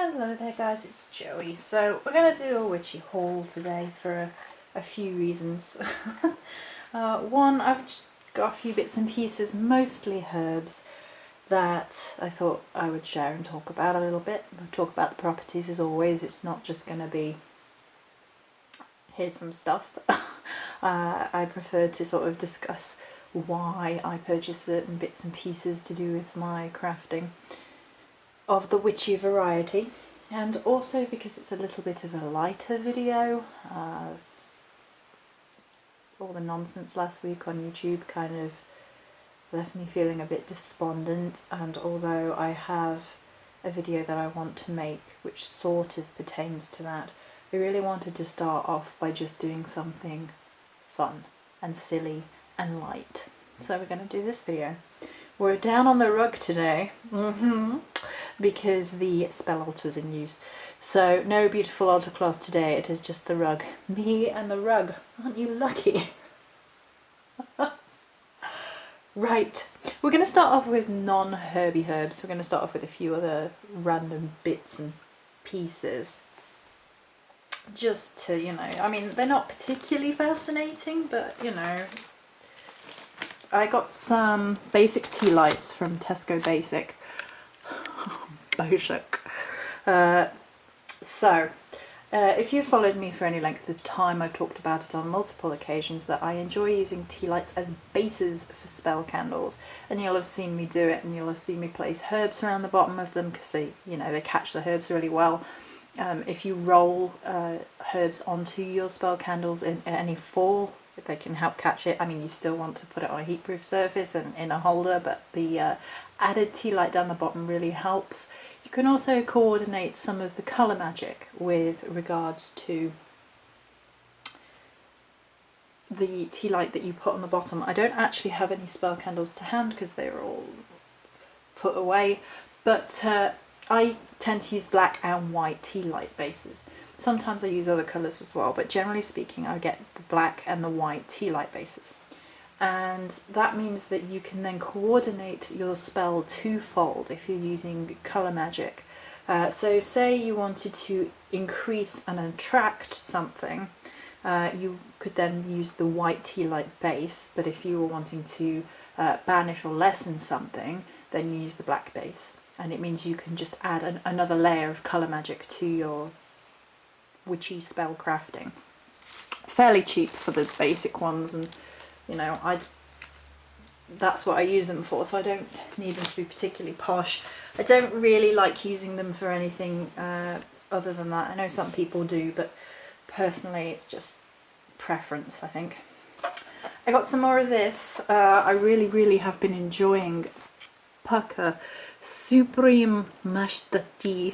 Hello there guys, it's Joey. So we're going to do a witchy haul today for a few reasons. One, I've just got a few bits and pieces, mostly herbs, that I thought I would share and talk about a little bit. We'll talk about the properties as always. It's not just going to be here's some stuff. I prefer to sort of discuss why I purchase certain bits and pieces to do with my crafting of the witchy variety, and also because it's a little bit of a lighter video. All the nonsense last week on YouTube kind of left me feeling a bit despondent, and although I have a video that I want to make which sort of pertains to that, I really wanted to start off by just doing something fun and silly and light. So we're going to do this video. We're down on the rug today, because the spell altar's in use. So no beautiful altar cloth today, it is just the rug. Me and the rug. Aren't you lucky? Right, we're going to start off with non-herby herbs. We're going to start off with a few other random bits and pieces. Just to, you know, I mean, they're not particularly fascinating, but, you know, I got some basic Tealights from Tesco Basic. Basic. If you've followed me for any length of time, I've talked about it on multiple occasions that I enjoy using Tealights as bases for spell candles, and you'll have seen me do it, and you'll have seen me place herbs around the bottom of them because they, you know, they catch the herbs really well. If you roll herbs onto your spell candles in any fall, they can help catch it. I mean, you still want to put it on a heat-proof surface and in a holder, but the added tea light down the bottom really helps. You can also coordinate some of the colour magic with regards to the tea light that you put on the bottom. I don't actually have any spell candles to hand because they were all put away, but I tend to use black and white tea light bases. Sometimes I use other colours as well, but generally speaking I get the black and the white tea light bases. And that means that you can then coordinate your spell twofold if you're using colour magic. So say you wanted to increase and attract something, you could then use the white tea light base, but if you were wanting to banish or lessen something, then you use the black base. And it means you can just add another layer of colour magic to your witchy spell crafting. Fairly cheap for the basic ones, and you know, that's what I use them for, so I don't need them to be particularly posh. I don't really like using them for anything other than that. I know some people do, but personally it's just preference, I think. I got some more of this. I really have been enjoying Pucker Supreme Mashta Tea.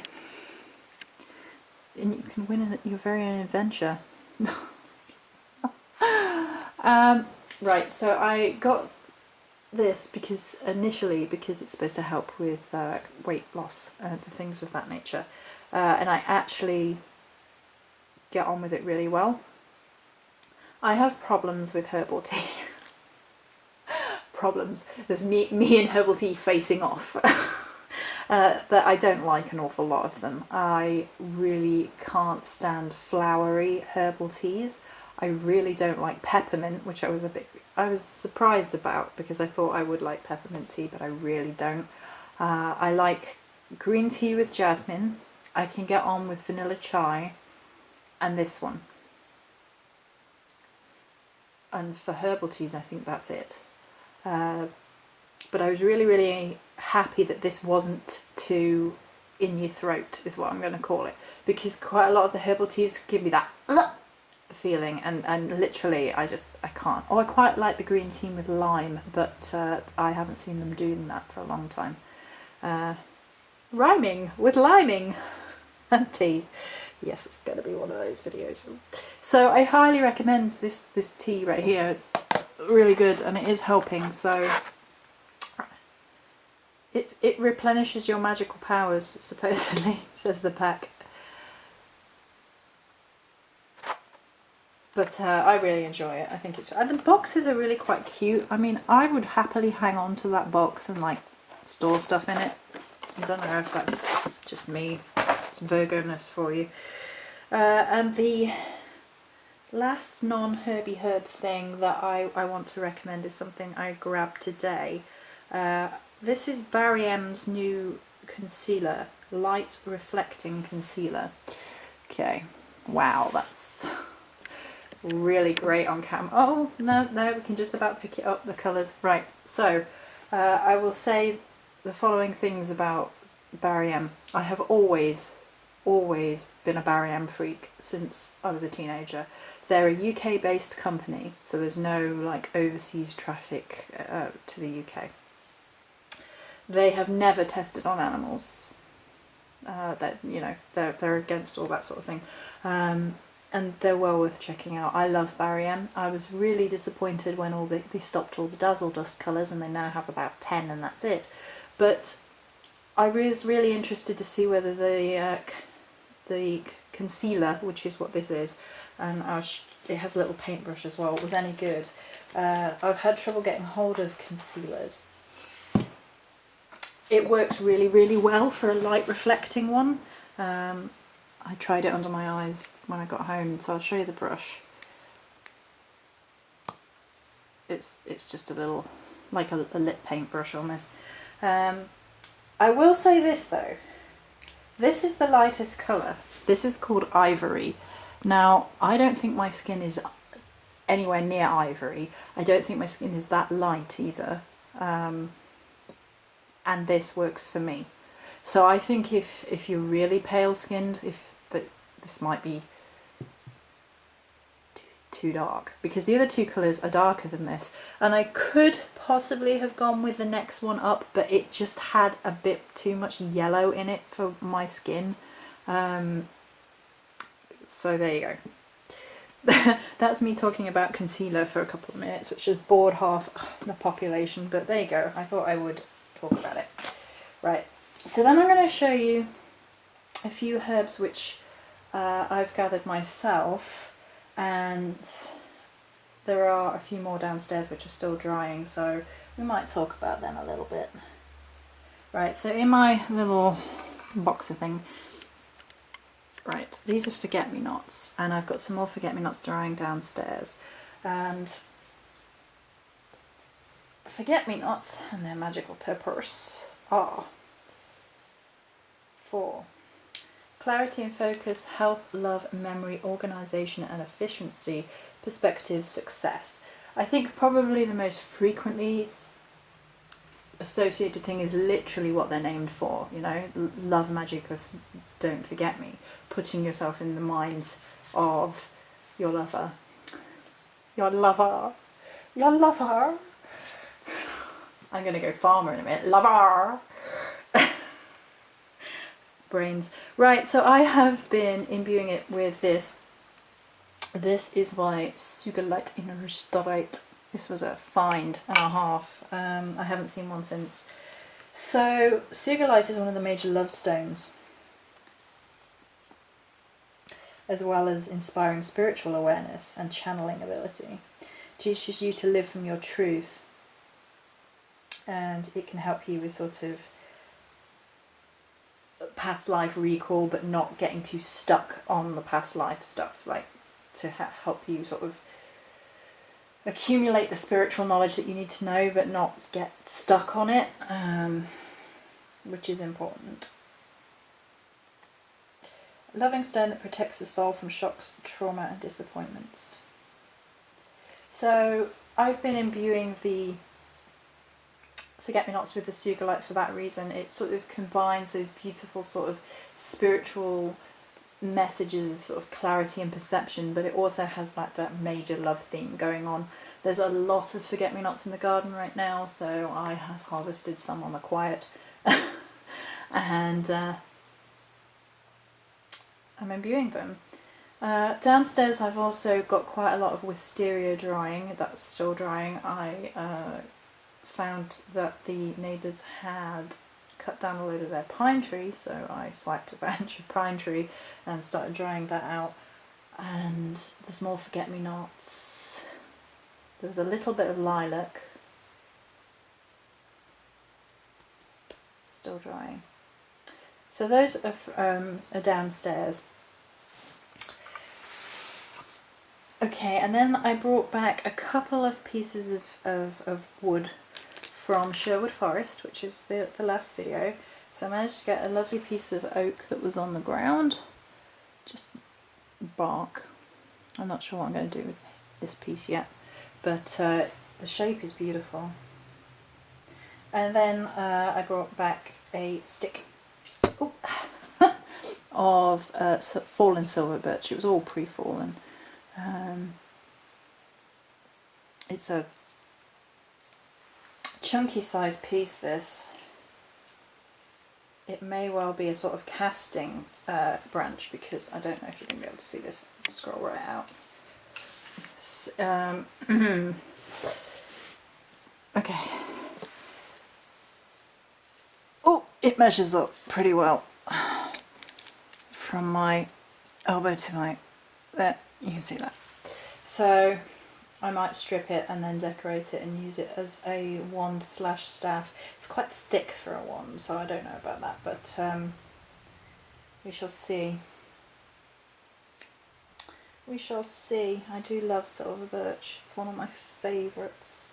And you can win your very own adventure. Right, so I got this because it's supposed to help with weight loss and things of that nature, and I actually get on with it really well. I have problems with herbal tea. Problems. There's me and herbal tea facing off. That I don't like an awful lot of them. I really can't stand flowery herbal teas. I really don't like peppermint, which I was surprised about because I thought I would like peppermint tea, but I really don't. I like green tea with jasmine. I can get on with vanilla chai, and this one. And for herbal teas, I think that's it. But I was really happy that this wasn't too in your throat, is what I'm going to call it, because quite a lot of the herbal teas give me that feeling, and literally I can't. Oh, I quite like the green tea with lime, but I haven't seen them doing that for a long time. Rhyming with liming and tea. Yes, it's going to be one of those videos. So I highly recommend this tea right here. It's really good and it is helping. So it replenishes your magical powers, supposedly, says the pack. But I really enjoy it. I think it's... And the boxes are really quite cute. I mean, I would happily hang on to that box and like store stuff in it. I don't know if that's just me It's Virgo-ness for you. And the last non-herby herb thing that I want to recommend is something I grabbed today. This is Barry M's new concealer, Light Reflecting Concealer. Okay, wow, that's really great on cam. Oh, no, we can just about pick it up, the colours. Right, so I will say the following things about Barry M. I have always been a Barry M freak since I was a teenager. They're a UK based company, so there's no like overseas traffic to the UK. They have never tested on animals. They're against all that sort of thing. And they're well worth checking out. I love Barry M. I was really disappointed when they stopped all the Dazzle Dust colours, and they now have about 10 and that's it. But I was really interested to see whether the concealer, which is what this is, and it has a little paintbrush as well, was any good. I've had trouble getting hold of concealers. It works really, really well for a light reflecting one. I tried it under my eyes when I got home, so I'll show you the brush. It's just a little, like a lip paintbrush almost. I will say this though, this is the lightest colour. This is called Ivory. Now, I don't think my skin is anywhere near ivory. I don't think my skin is that light either. And this works for me. So I think if you're really pale skinned, this might be too dark, because the other two colours are darker than this, and I could possibly have gone with the next one up, but it just had a bit too much yellow in it for my skin. So there you go. That's me talking about concealer for a couple of minutes, which has bored half the population, but there you go. I thought I would talk about it. Right, so then I'm going to show you a few herbs which I've gathered myself, and there are a few more downstairs which are still drying, so we might talk about them a little bit. Right, so in my little boxer thing, right, these are forget-me-nots, and I've got some more forget-me-nots drying downstairs. And forget-me-nots and their magical purpose are for clarity and focus, health, love, memory, organisation and efficiency, perspective, success. I think probably the most frequently associated thing is literally what they're named for, you know, love, magic of don't forget me, putting yourself in the minds of your lover. Your lover. Your lover. I'm going to go farmer in a minute. Lover. Brains. Right, so I have been imbuing it with this. This is my Tealights in Restaurate. This was a find and a half. I haven't seen one since. So Tealights is one of the major love stones, as well as inspiring spiritual awareness and channeling ability. It teaches you to live from your truth, and it can help you with sort of past life recall, but not getting too stuck on the past life stuff, like to help you sort of accumulate the spiritual knowledge that you need to know, but not get stuck on it, which is important. A loving stone that protects the soul from shocks, trauma and disappointments. So I've been imbuing the forget-me-nots with the Tealights for that reason. It sort of combines those beautiful sort of spiritual messages of sort of clarity and perception, but it also has like that major love theme going on. There's a lot of forget-me-nots in the garden right now, so I have harvested some on the quiet and I'm imbuing them. Downstairs I've also got quite a lot of wisteria drying, that's still drying. I found that the neighbours had cut down a load of their pine tree, so I swiped a branch of pine tree and started drying that out. And there's more forget-me-nots. There was a little bit of lilac, still drying. So those are downstairs. Okay, and then I brought back a couple of pieces of wood from Sherwood Forest, which is the last video. So I managed to get a lovely piece of oak that was on the ground, just bark. I'm not sure what I'm going to do with this piece yet, but the shape is beautiful. And then I brought back a stick of fallen silver birch. It was all pre-fallen. It's a chunky size piece, this. It may well be a sort of casting branch, because I don't know if you're going to be able to see this. Scroll right out. Okay. Oh, it measures up pretty well from my elbow to my... there, you can see that. So I might strip it and then decorate it and use it as a wand / staff. It's quite thick for a wand, so I don't know about that, but we shall see. We shall see. I do love silver birch. It's one of my favourites.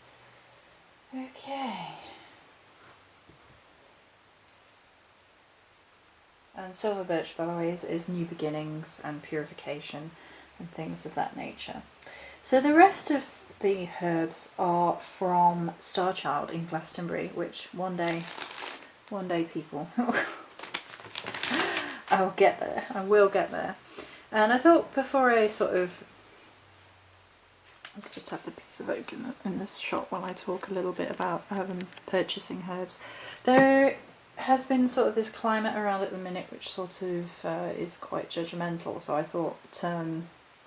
Okay. And silver birch, by the way, is new beginnings and purification and things of that nature. So the rest of the herbs are from Starchild in Glastonbury, which one day people, I'll get there. I will get there. And I thought before I sort of, let's just have the piece of oak in this shot while I talk a little bit about purchasing herbs. There has been sort of this climate around at the minute which sort of is quite judgmental, so I thought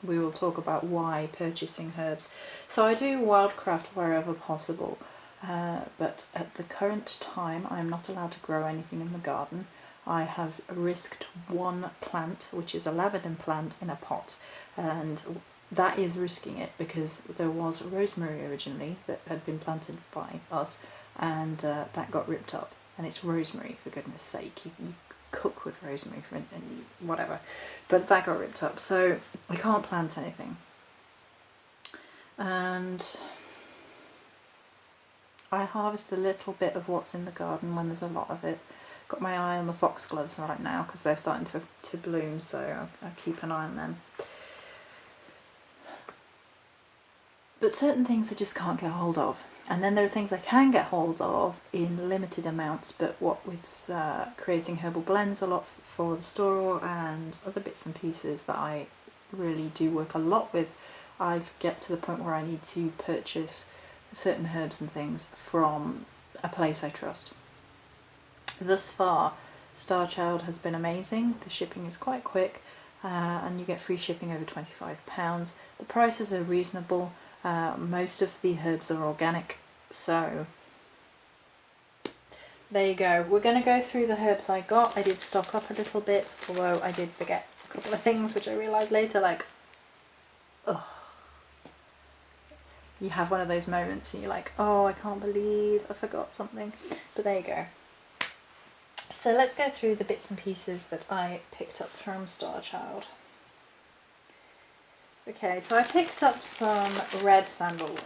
we will talk about why purchasing herbs. So I do wildcraft wherever possible, but at the current time I'm not allowed to grow anything in the garden. I have risked one plant, which is a lavender plant in a pot, and that is risking it because there was rosemary originally that had been planted by us, and that got ripped up. And it's rosemary, for goodness sake. You cook with rosemary and whatever, but that got ripped up, so I can't plant anything. And I harvest a little bit of what's in the garden when there's a lot of it. Got my eye on the foxgloves right now because they're starting to bloom, so I'll keep an eye on them. But certain things I just can't get hold of. And then there are things I can get hold of in limited amounts, but what with creating herbal blends a lot for the store and other bits and pieces that I really do work a lot with, I get to the point where I need to purchase certain herbs and things from a place I trust. Thus far, Starchild has been amazing. The shipping is quite quick, and you get free shipping over £25. The prices are reasonable. Most of the herbs are organic, so there you go. We're going to go through the herbs I got. I did stock up a little bit, although I did forget a couple of things which I realised later, like, oh, you have one of those moments and you're like, oh, I can't believe I forgot something, but there you go. So let's go through the bits and pieces that I picked up from Starchild. Okay, so I picked up some red sandalwood.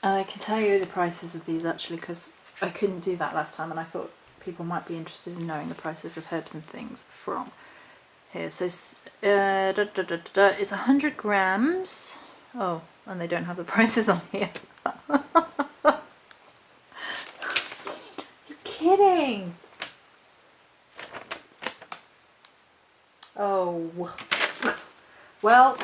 And I can tell you the prices of these actually because I couldn't do that last time and I thought people might be interested in knowing the prices of herbs and things from here. So it's 100 grams. Oh, and they don't have the prices on here. You're kidding! Oh, well,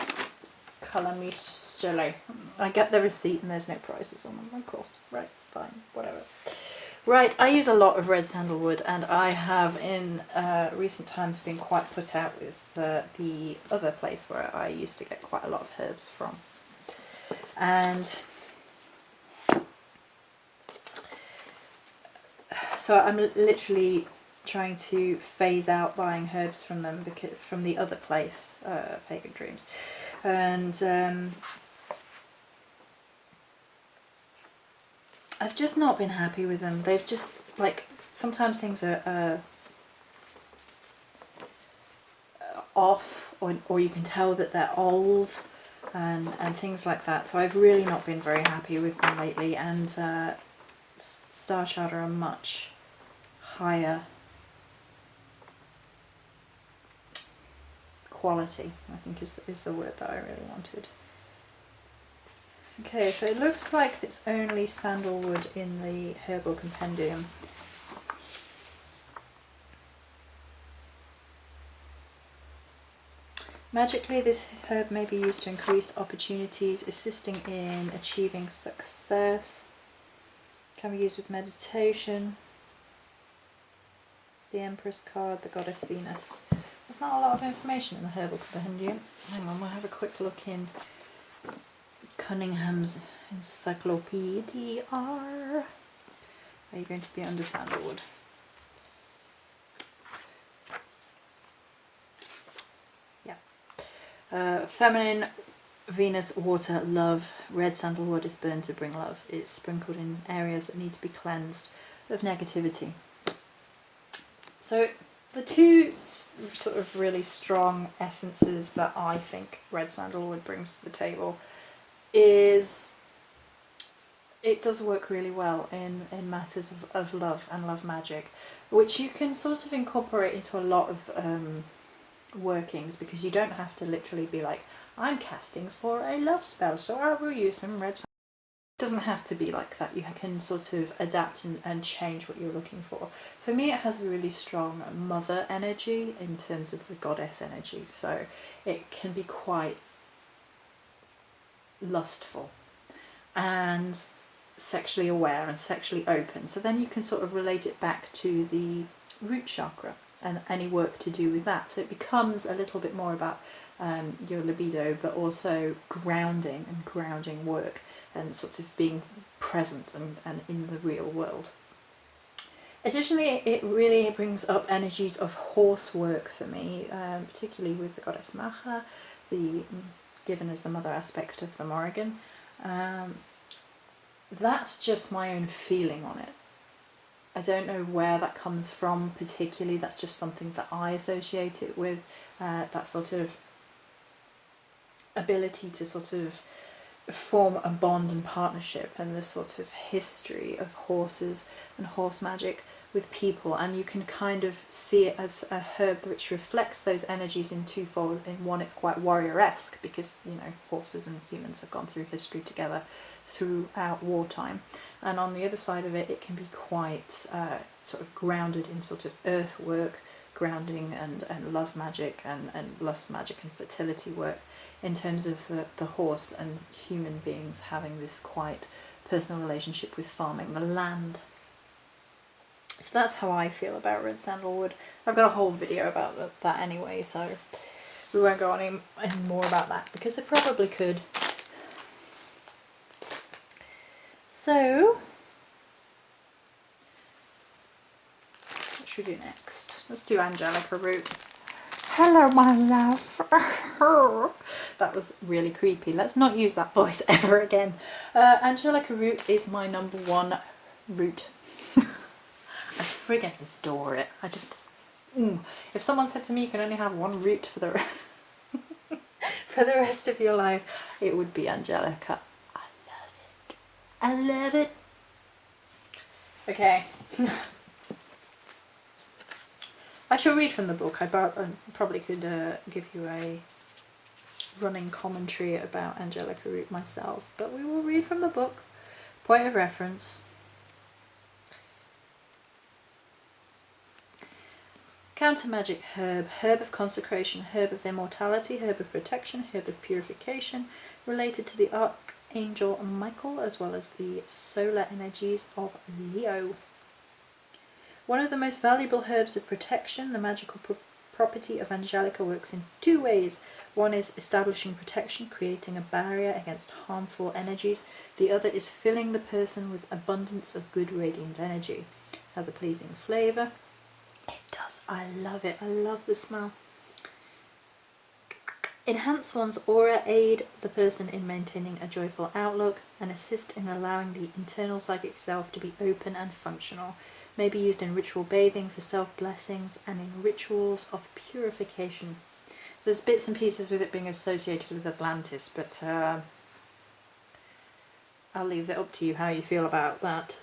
colour me silly. I get the receipt and there's no prices on them, of course. Right, fine, whatever. Right, I use a lot of red sandalwood and I have in recent times been quite put out with the other place where I used to get quite a lot of herbs from. And so I'm literally trying to phase out buying herbs from them because from the other place, Pagan Dreams, and I've just not been happy with them. They've just, like, sometimes things are off, or you can tell that they're old, and things like that. So I've really not been very happy with them lately, and Star Child are a much higher quality, I think is the word that I really wanted. Okay, so it looks like it's only Sandalwood in the Herbal Compendium. Magically, this herb may be used to increase opportunities, assisting in achieving success. Can be used with meditation. The Empress card, the Goddess Venus. There's not a lot of information in the Herbal Compendium. Hang on, we'll have a quick look in Cunningham's Encyclopedia. Are you going to be under Sandalwood? Yeah. Feminine, Venus, water, love. Red sandalwood is burned to bring love. It's sprinkled in areas that need to be cleansed of negativity. So the two sort of really strong essences that I think red sandalwood brings to the table is it does work really well in matters of love and love magic, which you can sort of incorporate into a lot of workings, because you don't have to literally be like, I'm casting for a love spell, so I will use some red sandalwood. It doesn't have to be like that. You can sort of adapt and change what you're looking for. For me, it has a really strong mother energy in terms of the goddess energy, so it can be quite lustful and sexually aware and sexually open. So then you can sort of relate it back to the root chakra and any work to do with that. So it becomes a little bit more about your libido, but also grounding work and sort of being present and in the real world. Additionally, it really brings up energies of horse work for me, particularly with the goddess Maha, given as the mother aspect of the Morrigan. That's just my own feeling on it. I don't know where that comes from particularly. That's just something that I associate it with, that sort of ability to sort of form a bond and partnership, and this sort of history of horses and horse magic with people. And you can kind of see it as a herb which reflects those energies in twofold. In one, it's quite warrior-esque, because, you know, horses and humans have gone through history together throughout wartime, and on the other side of it, it can be quite sort of grounded in sort of earth work, grounding and love magic and lust magic and fertility work, in terms of the horse and human beings having this quite personal relationship with farming the land. So that's how I feel about red sandalwood. I've got a whole video about that anyway, so we won't go on any more about that, because I probably could. So, what should we do next? Let's do Angelica Root. Hello, my love. That was really creepy. Let's not use that voice ever again. Angelica Root is my #1 root. I friggin' adore it. I just... If someone said to me you can only have one root for the for the rest of your life, it would be Angelica. I love it. Okay. I shall read from the book. I probably could give you a running commentary about Angelica Root myself, but we will read from the book. Point of reference. Counter magic herb, herb of consecration, herb of immortality, herb of protection, herb of purification, related to the Archangel Michael, as well as the solar energies of Leo. One of the most valuable herbs of protection, the magical property of Angelica works in 2 ways. One is establishing protection, creating a barrier against harmful energies. The other is filling the person with abundance of good radiant energy. Has a pleasing flavour. It does. I love it. I love the smell. Enhance one's aura, aid the person in maintaining a joyful outlook, and assist in allowing the internal psychic self to be open and functional. May be used in ritual bathing for self-blessings and in rituals of purification. There's bits and pieces with it being associated with Atlantis, but I'll leave it up to you how you feel about that.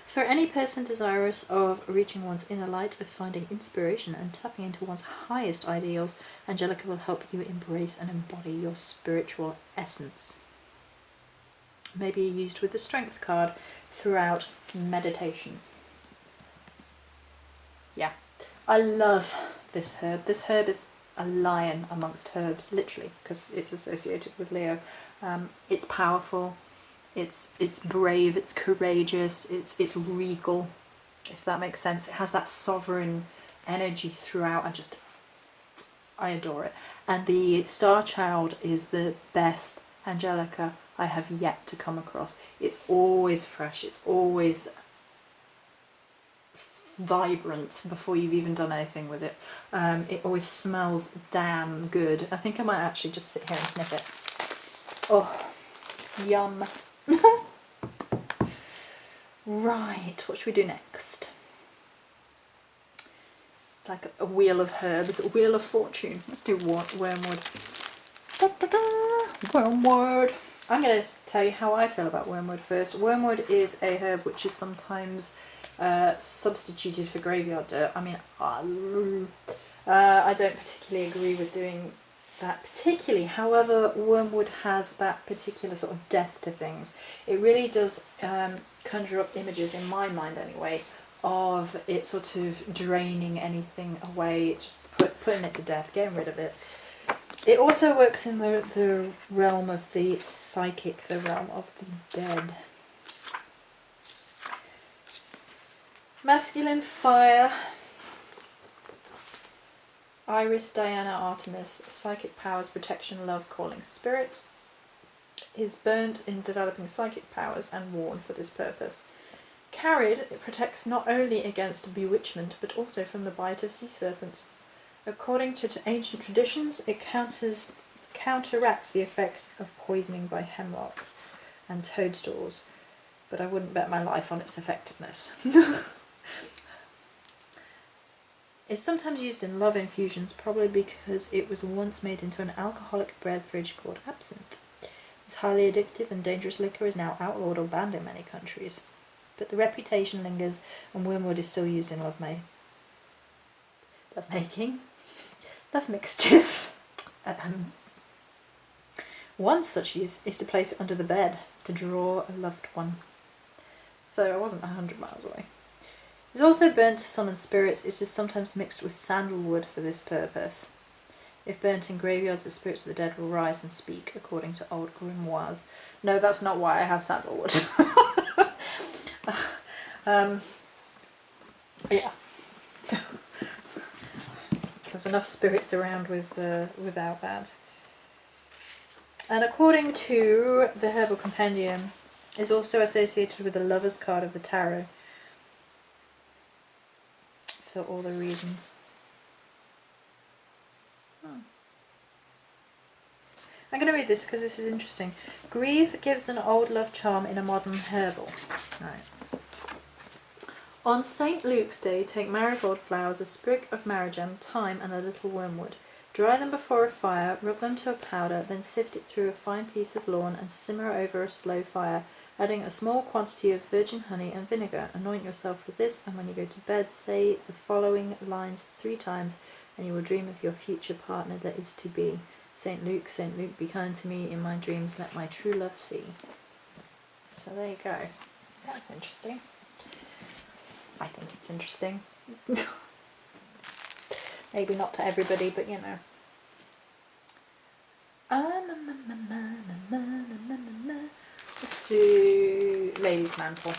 For any person desirous of reaching one's inner light, of finding inspiration and tapping into one's highest ideals, Angelica will help you embrace and embody your spiritual essence. May be used with the Strength card throughout meditation. Yeah, I love this herb. This herb is a lion amongst herbs, literally, because it's associated with Leo. It's powerful, it's brave, it's courageous, it's regal, if that makes sense. It has that sovereign energy throughout, and just, I adore it. And the Star Child is the best Angelica I have yet to come across. It's always fresh, it's always vibrant before you've even done anything with it. It always smells damn good. I think I might actually just sit here and sniff it. Oh, yum. Right, what should we do next? It's like a wheel of herbs, a wheel of fortune. Let's do wormwood. Da, da, da. Wormwood. I'm going to tell you how I feel about wormwood first. Wormwood is a herb which is sometimes substituted for graveyard dirt. I mean, I don't particularly agree with doing that particularly. However, wormwood has that particular sort of depth to things. It really does conjure up images, in my mind anyway, of it sort of draining anything away, just putting it to death, getting rid of it. It also works in the realm of the psychic, the realm of the dead. Masculine fire. Iris, Diana, Artemis. Psychic powers, protection, love, calling, spirit. Is burnt in developing psychic powers and worn for this purpose. Carried, it protects not only against bewitchment but also from the bite of sea serpents. According to ancient traditions, it counteracts the effects of poisoning by hemlock and toadstools, but I wouldn't bet my life on its effectiveness. It's sometimes used in love infusions, probably because it was once made into an alcoholic beverage called absinthe. This highly addictive and dangerous liquor is now outlawed or banned in many countries, but the reputation lingers, and wormwood is still used in love making, love mixtures. One such use is to place it under the bed to draw a loved one. So I wasn't 100 miles away. It's also burnt to summon spirits. It is sometimes mixed with sandalwood for this purpose. If burnt in graveyards, the spirits of the dead will rise and speak, according to old grimoires. No, that's not why I have sandalwood. Yeah. There's enough spirits around without that. And according to the Herbal Compendium, is also associated with the Lover's card of the Tarot. For all the reasons. I'm going to read this because this is interesting. Grieve gives an old love charm in a modern herbal. Right. On St. Luke's Day, take marigold flowers, a sprig of marigem, thyme and a little wormwood. Dry them before a fire, rub them to a powder, then sift it through a fine piece of lawn and simmer over a slow fire, adding a small quantity of virgin honey and vinegar. Anoint yourself with this, and when you go to bed, say the following lines 3 times, and you will dream of your future partner that is to be. St. Luke, be kind to me in my dreams, let my true love see. So there you go. That's interesting. I think it's interesting. Maybe not to everybody, but you know. Let's do Lady's Mantle.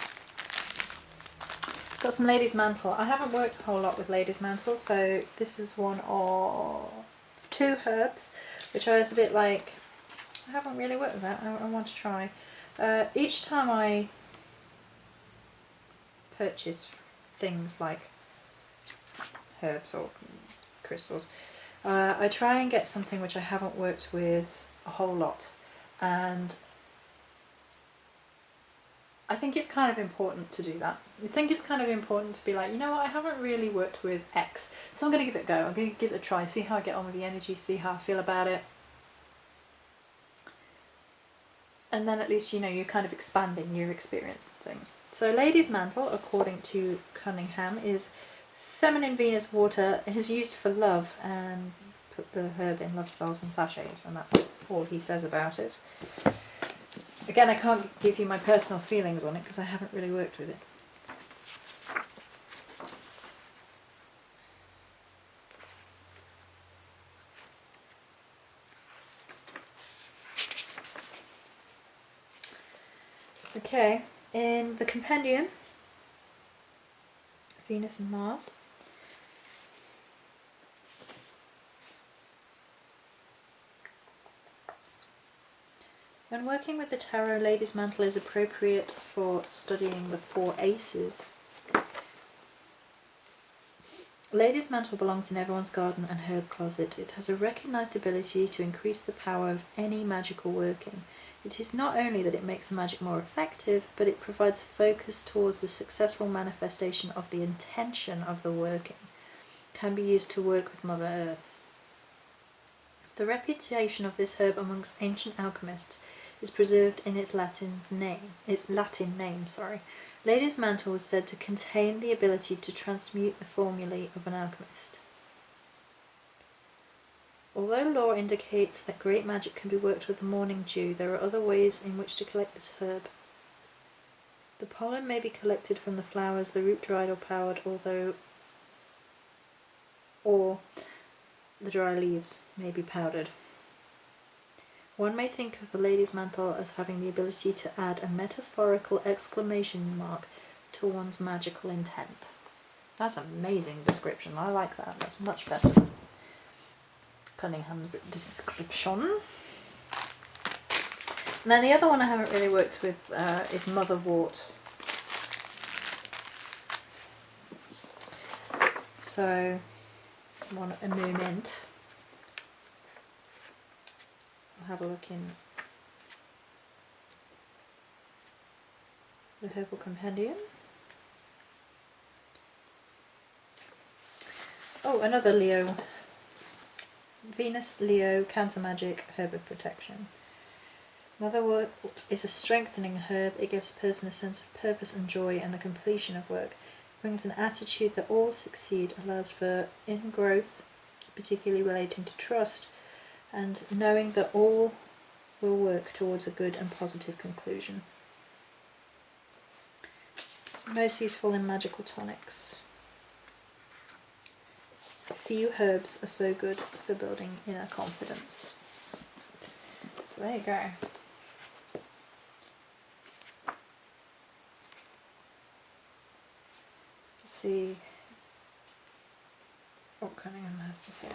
Got some Lady's Mantle. I haven't worked a whole lot with Lady's Mantle, so this is one of 2 herbs, which I was a bit like, I haven't really worked with that, I want to try. Each time I purchase things like herbs or crystals. I try and get something which I haven't worked with a whole lot, and I think it's kind of important to do that. I think it's kind of important to be like, you know what, I haven't really worked with X, so I'm going to give it a go. I'm going to give it a try, see how I get on with the energy, see how I feel about it. And then at least, you know, you're kind of expanding your experience of things. So Lady's Mantle, according to Cunningham, is feminine Venus water. It is used for love, and put the herb in love spells and sachets, and that's all he says about it. Again, I can't give you my personal feelings on it because I haven't really worked with it. Okay, in the compendium, Venus and Mars. When working with the tarot, Lady's Mantle is appropriate for studying the 4 aces. Lady's Mantle belongs in everyone's garden and herb closet. It has a recognised ability to increase the power of any magical working. It is not only that it makes the magic more effective, but it provides focus towards the successful manifestation of the intention of the working. It can be used to work with Mother Earth. The reputation of this herb amongst ancient alchemists is preserved in its Latin name. Lady's Mantle was said to contain the ability to transmute the formulae of an alchemist. Although lore indicates that great magic can be worked with the morning dew, there are other ways in which to collect this herb. The pollen may be collected from the flowers, the root dried or powdered, or the dry leaves may be powdered. One may think of the Lady's Mantle as having the ability to add a metaphorical exclamation mark to one's magical intent. That's an amazing description. I like that. That's much better than Cunningham's description. And then the other one I haven't really worked with is Motherwort. So, a new mint. I'll have a look in the Herbal Compendium. Oh, another Leo. Venus, Leo, Counter Magic, Herb of Protection. Motherwort is a strengthening herb. It gives a person a sense of purpose and joy and the completion of work. It brings an attitude that all succeed, allows for inner growth, particularly relating to trust, and knowing that all will work towards a good and positive conclusion. Most useful in magical tonics. Few herbs are so good for building inner confidence. So there you go. Let's see what Cunningham has to say.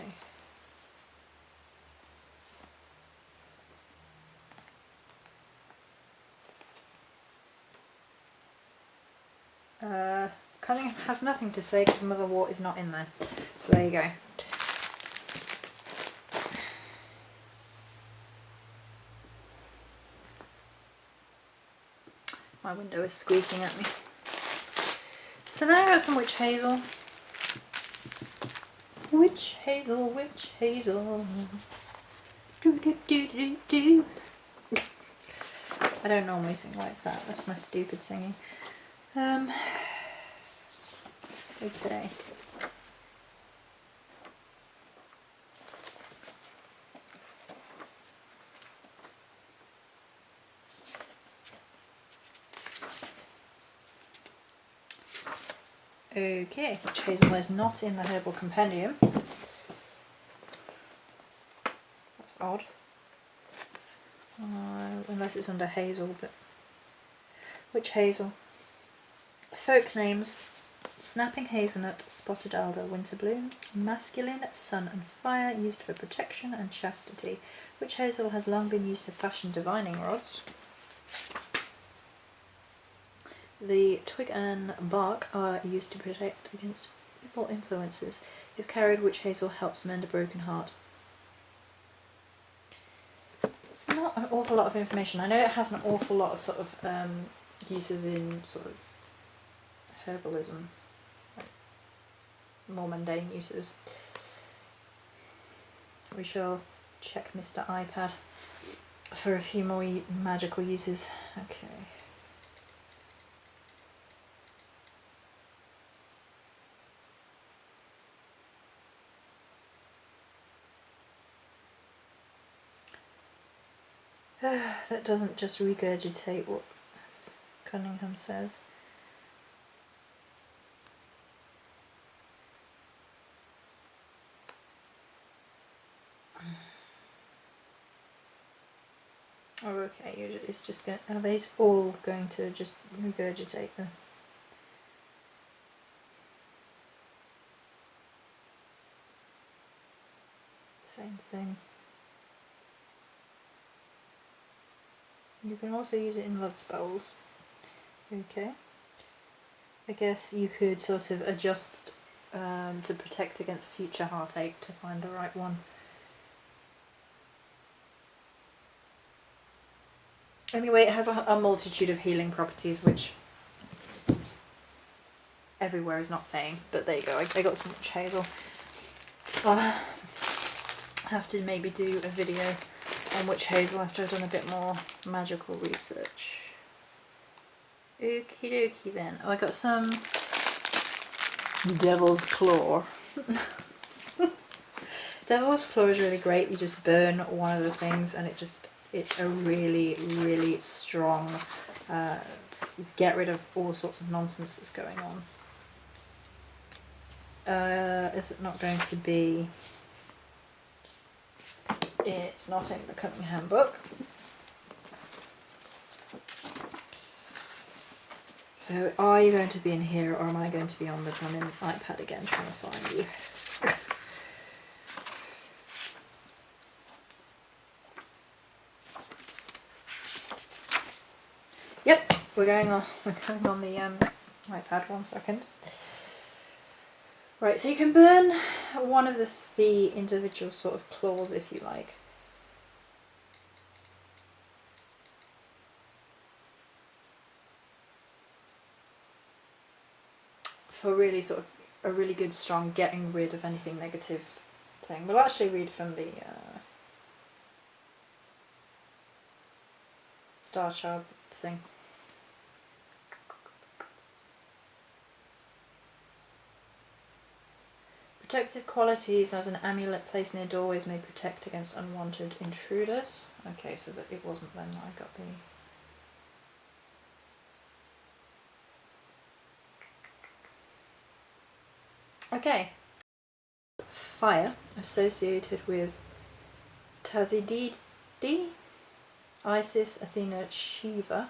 Cunningham has nothing to say because Motherwort is not in there. So there you go. My window is squeaking at me. So now I got some Witch Hazel. Witch Hazel, Witch Hazel. Do do do do do. I don't normally sing like that. That's my stupid singing. Okay. Okay, Witch Hazel is not in the Herbal Compendium. That's odd. Unless it's under Hazel, but... Witch Hazel. Folk names: Snapping Hazelnut, Spotted Alder, Winterbloom. Masculine, sun and fire, used for protection and chastity. Witch Hazel has long been used to fashion divining rods. The twig and bark are used to protect against evil influences. If carried, witch hazel helps mend a broken heart. It's not an awful lot of information. I know it has an awful lot of sort of uses in sort of herbalism, like more mundane uses. We shall check Mr. iPad for a few more magical uses. Okay. That doesn't just regurgitate what Cunningham says. Oh, okay. It's just going. Are they all going to just regurgitate the? Same thing. You can also use it in love spells. Okay. I guess you could sort of adjust to protect against future heartache to find the right one. Anyway, it has a multitude of healing properties, which everywhere is not saying, but there you go. I got some witch hazel. I'll have to maybe do a video on witch hazel after I've done a bit more magical research. Okie dokie then. Oh, I got some Devil's Claw. Devil's Claw is really great. You just burn one of the things and it's a really, really strong, get rid of all sorts of nonsense that's going on. Is it not going to be... It's not in the Cunningham book. So are you going to be in here or am I going to be on the blooming iPad again trying to find you? Yep, we're going on the iPad. 1 second. Right, so you can burn one of the individual sort of claws if you like. For really sort of a really good strong getting rid of anything negative thing. We'll actually read from the Star Child thing. Protective qualities as an amulet placed near doorways may protect against unwanted intruders. Okay, so that it wasn't then that I got the... Okay. Fire associated with Tazididi, Isis, Athena, Shiva.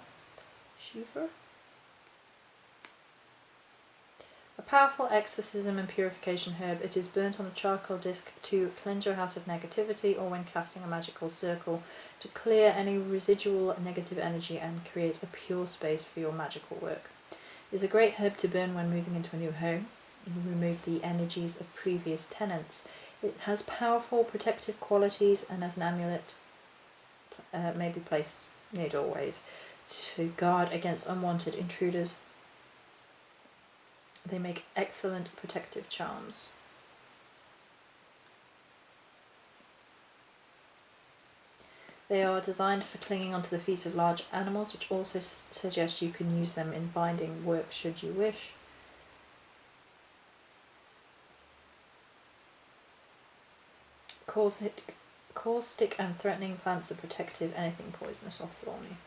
A powerful exorcism and purification herb. It is burnt on a charcoal disc to cleanse your house of negativity or when casting a magical circle to clear any residual negative energy and create a pure space for your magical work. It is a great herb to burn when moving into a new home. You remove the energies of previous tenants. It has powerful protective qualities and as an amulet may be placed near doorways to guard against unwanted intruders. They make excellent protective charms. They are designed for clinging onto the feet of large animals, which also suggests you can use them in binding work should you wish. Caustic and threatening plants are protective, anything poisonous or thorny.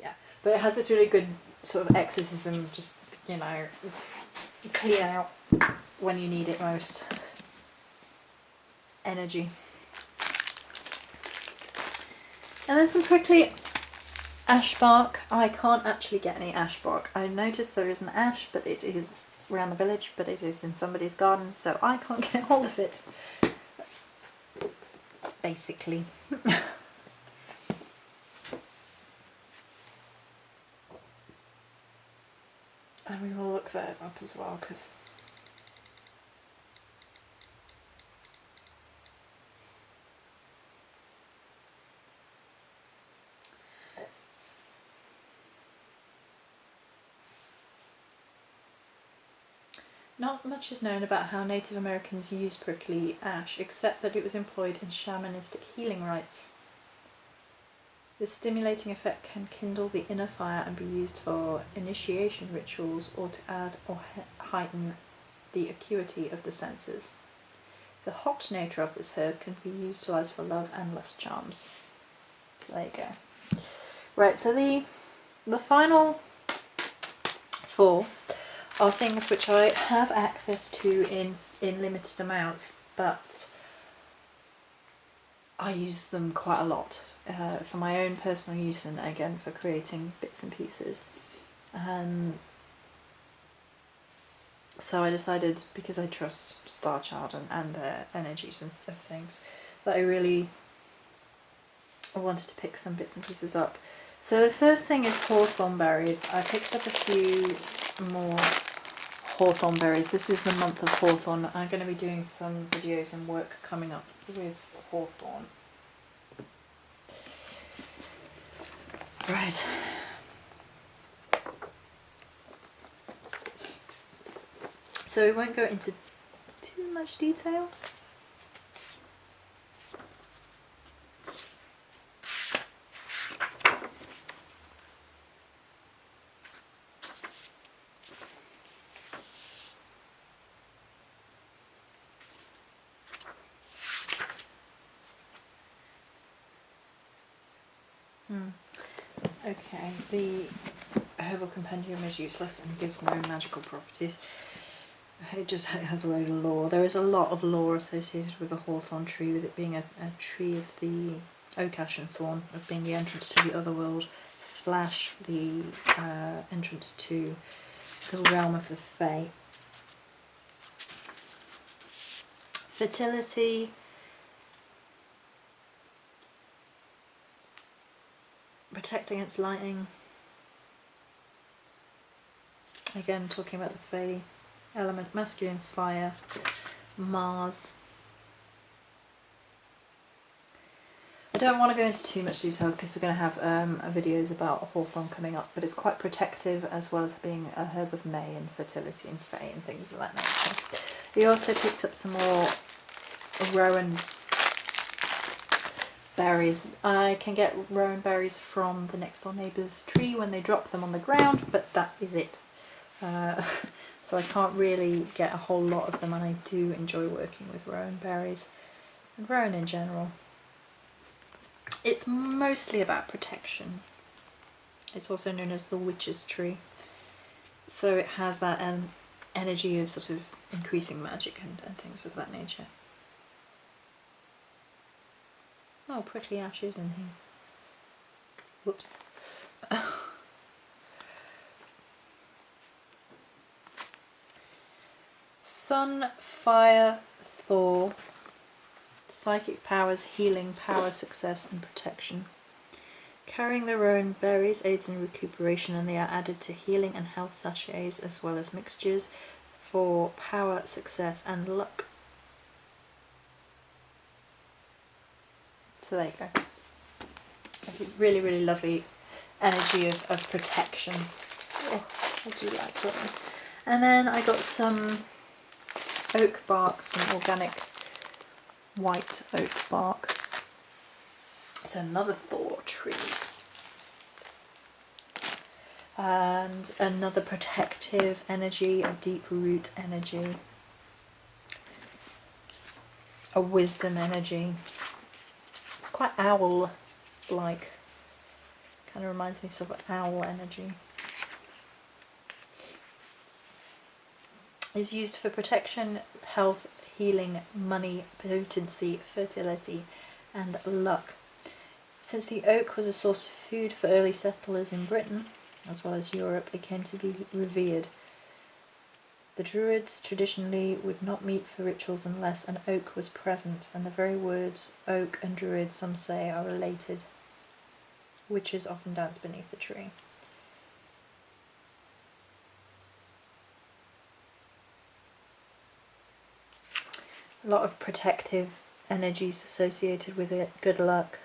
Yeah, but it has this really good sort of exorcism, just, you know, clear out when you need it most. Energy. And then some prickly ash bark. I can't actually get any ash bark. I noticed there is an ash, but it is around the village, but it is in somebody's garden, so I can't get hold of it. Basically. And we will look that up as well, because Not much is known about how Native Americans used prickly ash, except that it was employed in shamanistic healing rites. This stimulating effect can kindle the inner fire and be used for initiation rituals or to add or heighten the acuity of the senses. The hot nature of this herb can be utilised for love and lust charms. So there you go. Right, so the final 4 are things which I have access to in limited amounts, but I use them quite a lot for my own personal use and again for creating bits and pieces. So I decided, because I trust Starchild and their energies and of things, that I really wanted to pick some bits and pieces up. So the first thing is hawthorn berries. I picked up a few more hawthorn berries. This is the month of hawthorn. I'm going to be doing some videos and work coming up with hawthorn. Right. So we won't go into too much detail. Okay, the Herbal Compendium is useless and gives no magical properties. It just has a load of lore. There is a lot of lore associated with the hawthorn tree, with it being a tree of the oak, ash and thorn, of being the entrance to the other world, / the entrance to the realm of the Fae. Fertility. Protect against lightning. Again, talking about the Fae element. Masculine fire. Mars. I don't want to go into too much detail because we're going to have videos about hawthorn coming up, but it's quite protective as well as being a herb of May and fertility and Fae and things of that nature. We also picked up some more Rowan berries. I can get rowan berries from the next door neighbour's tree when they drop them on the ground, but that is it. So I can't really get a whole lot of them, and I do enjoy working with rowan berries and rowan in general. It's mostly about protection. It's also known as the witch's tree, so it has that energy of sort of increasing magic and things of that nature. Oh, prickly ash is in here. Whoops. Sun, fire, Thor. Psychic powers, healing, power, success and protection. Carrying the rowan berries aids in recuperation, and they are added to healing and health sachets as well as mixtures for power, success and luck. So there you go. A really, really lovely energy of protection. Oh, I do like that. And then I got some oak bark, some organic white oak bark. It's another Thor tree. And another protective energy, a deep root energy. A wisdom energy. It's quite owl-like. Kind of reminds me of sort of owl energy. Is used for protection, health, healing, money, potency, fertility and luck. Since the oak was a source of food for early settlers in Britain, as well as Europe, it came to be revered. The Druids traditionally would not meet for rituals unless an oak was present, and the very words oak and druid, some say, are related. Witches often dance beneath the tree. A lot of protective energies associated with it. Good luck.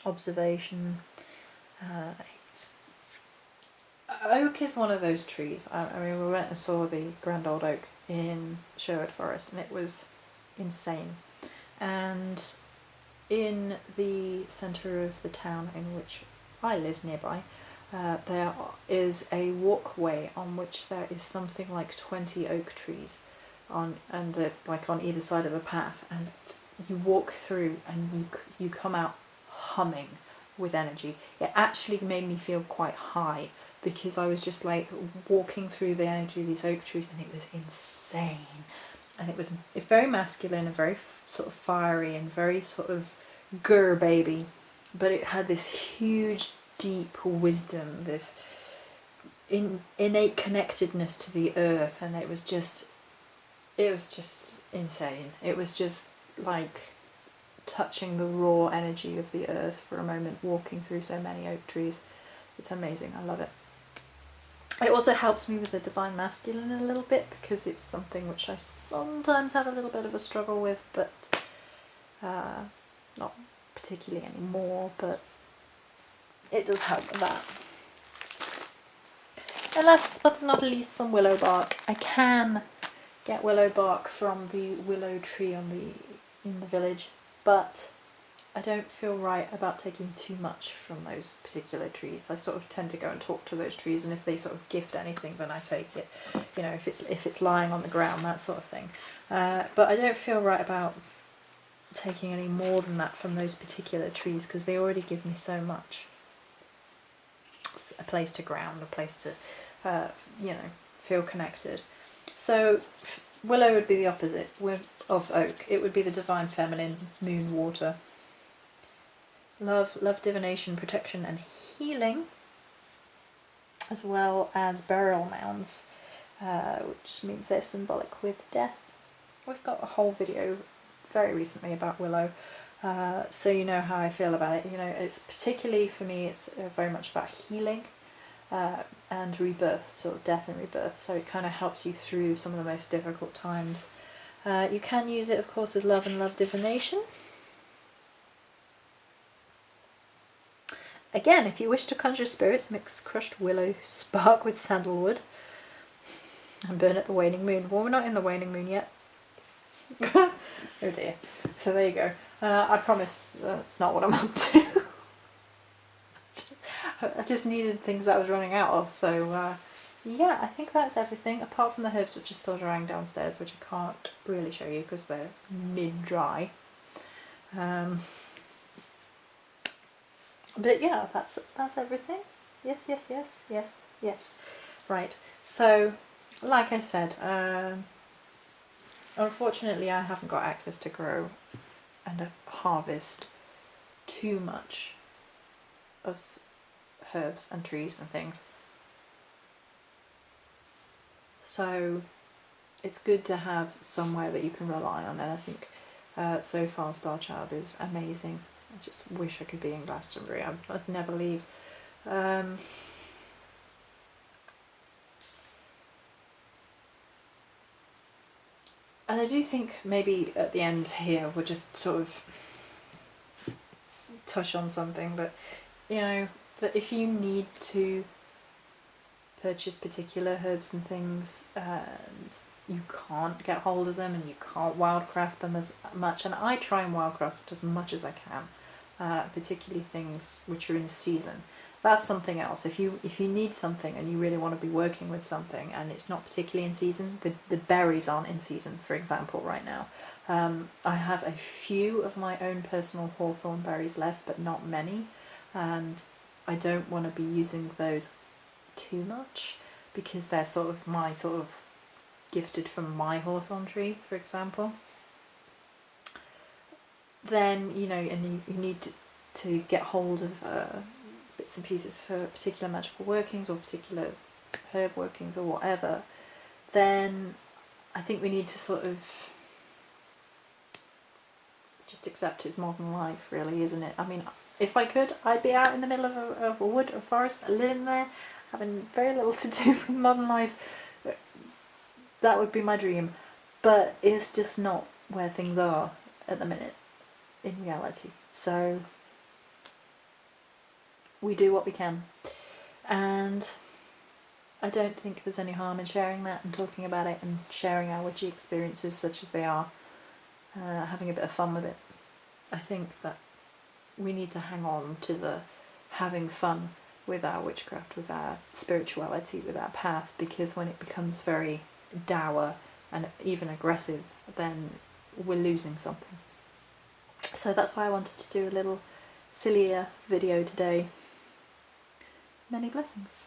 Observation. Oak is one of those trees. I mean, we went and saw the grand old oak in Sherwood Forest, and it was insane. And in the centre of the town in which I live nearby, there is a walkway on which there is something like 20 oak trees and like on either side of the path, and you walk through and you come out humming with energy. It actually made me feel quite high because I was just like walking through the energy of these oak trees, and it was insane. And it was very masculine and very sort of fiery and very sort of grr baby, but it had this huge deep wisdom, this innate connectedness to the earth, and it was just insane. It was just like touching the raw energy of the earth for a moment, walking through so many oak trees. It's amazing. I love it. It also helps me with the divine masculine a little bit, because it's something which I sometimes have a little bit of a struggle with, but not particularly anymore, but it does help with that. And last but not least, some willow bark. I can get willow bark from the willow tree in the village, but I don't feel right about taking too much from those particular trees. I sort of tend to go and talk to those trees, and if they sort of gift anything, then I take it. You know, if it's lying on the ground, that sort of thing. But I don't feel right about taking any more than that from those particular trees, because they already give me so much. It's a place to ground, a place to, feel connected. So willow would be the opposite of oak. It would be the divine feminine, moon, water. Love, divination, protection and healing, as well as burial mounds, which means they're symbolic with death. We've got a whole video very recently about willow, so you know how I feel about it. You know, it's particularly for me, it's very much about healing and rebirth, sort of death and rebirth, so it kind of helps you through some of the most difficult times. You can use it, of course, with love and love divination. Again, if you wish to conjure spirits, mix crushed willow spark with sandalwood and burn at the waning moon. Well, we're not in the waning moon yet. Oh dear. So there you go. I promise that's not what I'm up to. I just needed things that I was running out of, so yeah, I think that's everything, apart from the herbs which are still drying downstairs, which I can't really show you because they're mid-dry. But yeah, that's everything. Yes. Right, so like I said, unfortunately I haven't got access to grow and harvest too much of herbs and trees and things. So it's good to have somewhere that you can rely on, and I think so far Starchild is amazing. I just wish I could be in Glastonbury. I'd never leave. And I do think maybe at the end here we'll just sort of touch on something that, you know, that if you need to purchase particular herbs and things and you can't get hold of them and you can't wildcraft them as much, and I try and wildcraft as much as I can, particularly things which are in season. That's something else. If you need something and you really want to be working with something and it's not particularly in season, the berries aren't in season, for example, right now. I have a few of my own personal Hawthorn berries left, but not many, and I don't want to be using those too much because they're sort of gifted from my Hawthorn tree, for example. Then, you know, and you need to get hold of bits and pieces for particular magical workings or particular herb workings or whatever, then I think we need to sort of just accept it's modern life, really, isn't it? I mean, if I could, I'd be out in the middle of a wood or forest, living there, having very little to do with modern life. That would be my dream, but it's just not where things are at the minute in reality. So we do what we can, and I don't think there's any harm in sharing that and talking about it and sharing our witchy experiences such as they are, having a bit of fun with it. I think that we need to hang on to the having fun with our witchcraft, with our spirituality, with our path, because when it becomes very dour and even aggressive, then we're losing something. So that's why I wanted to do a little sillier video today. Many blessings.